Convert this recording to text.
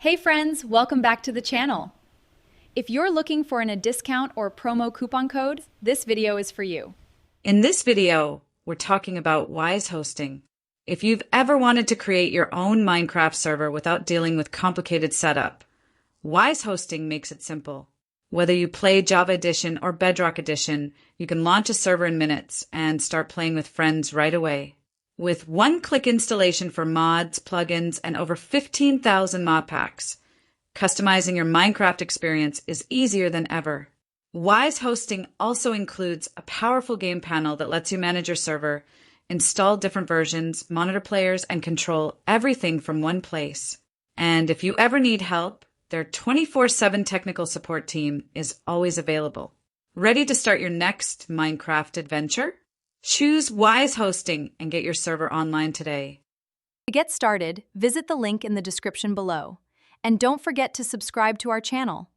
Hey friends, welcome back to the channel. If you're looking for a discount or promo coupon code, this video is for you. In this video, we're talking about Wisehosting. If you've ever wanted to create your own Minecraft server without dealing with complicated setup, Wisehosting makes it simple. Whether you play Java Edition or Bedrock Edition, you can launch a server in minutes and start playing with friends right away. With one-click installation for mods, plugins, and over 15,000 modpacks, customizing your Minecraft experience is easier than ever. Wisehosting also includes a powerful game panel that lets you manage your server, install different versions, monitor players, and control everything from one place. And if you ever need help, their 24/7 technical support team is always available. Ready to start your next Minecraft adventure? Choose Wisehosting and get your server online today. To get started, visit the link in the description below. And don't forget to subscribe to our channel.